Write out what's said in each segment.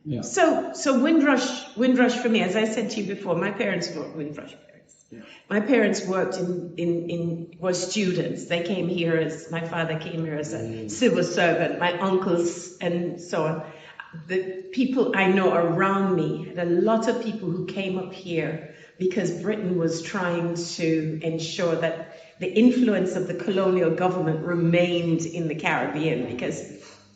Yeah. So Windrush for me, as I said to you before, my parents were Windrush parents. Yeah. My parents worked were students. They came here my father came here as a civil servant, my uncles and so on. The people I know around me, had a lot of people who came up here because Britain was trying to ensure that the influence of the colonial government remained in the Caribbean, because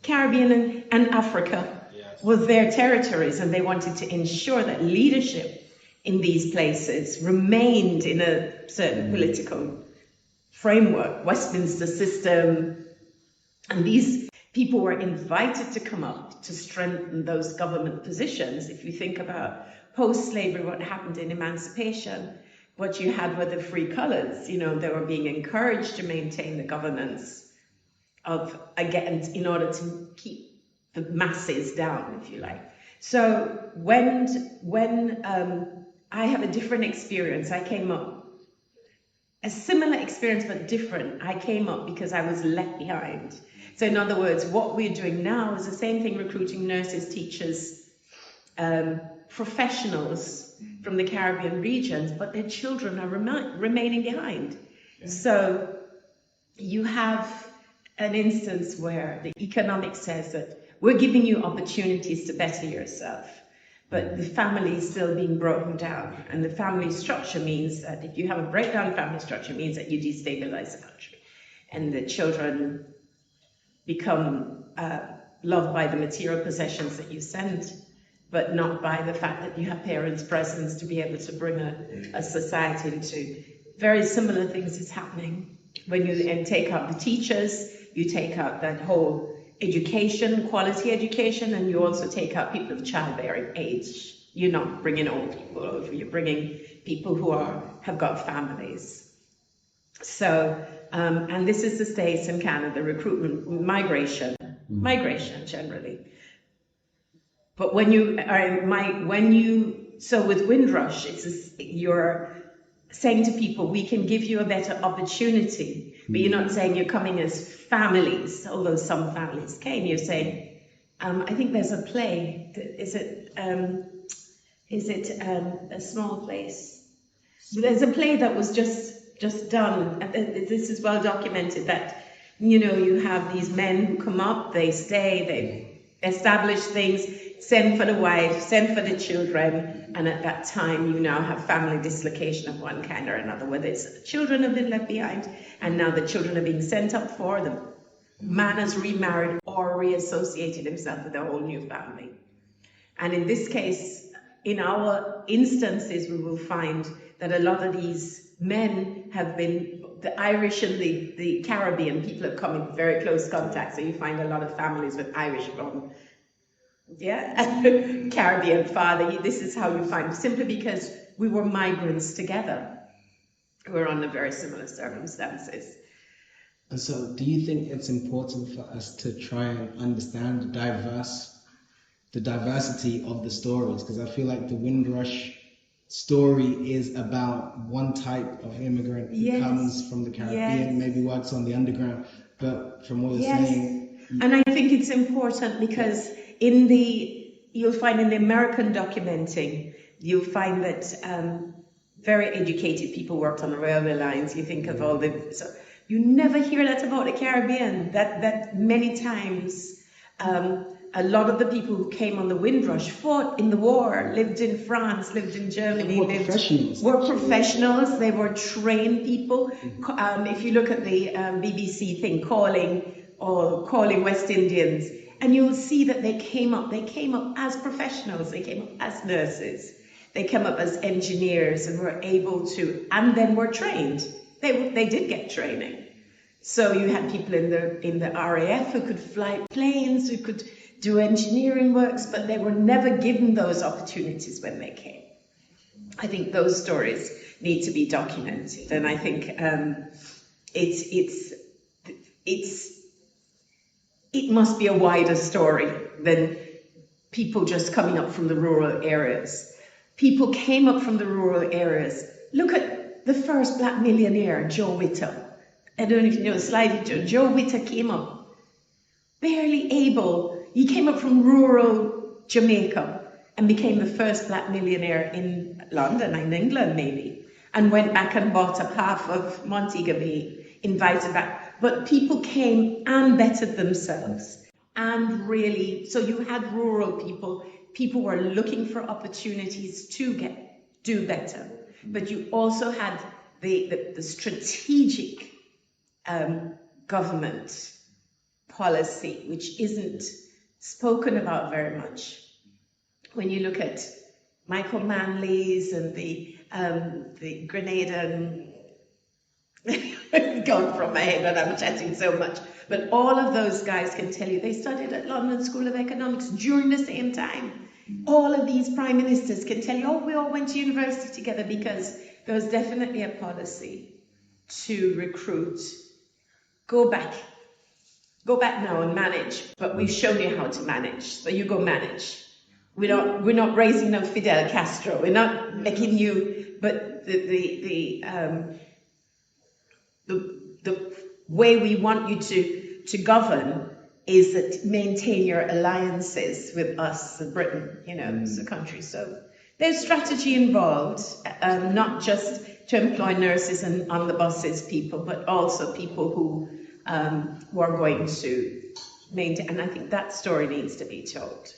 Caribbean and Africa was their territories, and they wanted to ensure that leadership in these places remained in a certain political framework, Westminster system, and these people were invited to come up to strengthen those government positions. If you think about post-slavery, what happened in emancipation, what you had were the free colors. You know, they were being encouraged to maintain the governance of, again, in order to keep the masses down, if you like. So when I have a different experience, I came up, a similar experience but different. I came up because I was left behind. So in other words, what we're doing now is the same thing, recruiting nurses, teachers, professionals from the Caribbean regions, but their children are remaining behind. Yeah. So you have an instance where the economics says that we're giving you opportunities to better yourself, but the family is still being broken down. And the family structure means that if you have a breakdown family structure, it means that you destabilize the country. And the children become loved by the material possessions that you send, but not by the fact that you have parents' presence to be able to bring a society into. Very similar things is happening when you take out the teachers, you take out that whole education, quality education, and you also take out people of childbearing age. You're not bringing old people over, you're bringing people who have got families. So, and this is the States and Canada, recruitment, migration generally. But so with Windrush, you're saying to people, we can give you a better opportunity, but you're not saying you're coming as families, although some families came. You're saying, I think there's a play. Is it a small place? There's a play that was just done. This is well documented, that, you know, you have these men who come up, they stay, they establish things, send for the wife, send for the children, and at that time you now have family dislocation of one kind or another, whether it's the children have been left behind, and now the children are being sent up for the man has remarried or reassociated himself with a whole new family. And in this case, in our instances, we will find that a lot of these men have been, the Irish and the Caribbean people have come in very close contact. So you find a lot of families with Irish from, Caribbean father. This is how you find, simply because we were migrants together. We're under very similar circumstances. And so do you think it's important for us to try and understand the diversity of the stories? Because I feel like the Windrush story is about one type of immigrant who comes from the Caribbean, maybe works on the underground, but from what you're saying... And I think it's important because you'll find in the American documenting, you'll find that very educated people worked on the railway lines. You think of all so you never hear that about the Caribbean, that many times a lot of the people who came on the Windrush fought in the war, lived in France, lived in Germany, were professionals, they were trained people. If you look at the BBC thing, calling West Indians, and you'll see that they came up as professionals, they came up as nurses, they came up as engineers and were able to, and then were trained. They did get training. So you had people in the RAF who could fly planes, who could do engineering works, but they were never given those opportunities when they came. I think those stories need to be documented, and I think it must be a wider story than people just coming up from the rural areas. People came up from the rural areas. Look at the first black millionaire, Joe Witter. I don't know if you know, Slidey Joe Witter came up barely able. He came up from rural Jamaica and became the first black millionaire in London and England maybe, and went back and bought up half of Montego Bay, invited back. But people came and bettered themselves. And really, so you had rural people were looking for opportunities to do better. But you also had the strategic government policy, which isn't spoken about very much. When you look at Michael Manley's and the Grenada, it's gone from my head when I'm chatting so much, but all of those guys can tell you they studied at London School of Economics during the same time. All of these prime ministers can tell you, oh, we all went to university together, because there was definitely a policy to recruit. Go back now and manage, but we've shown you how to manage, so you go manage. We're not raising no Fidel Castro. We're not making you, but the way we want you to govern is that maintain your alliances with us, Britain, as a country. So there's strategy involved, not just to employ nurses and on the buses people, but also people who are going to maintain. And I think that story needs to be told.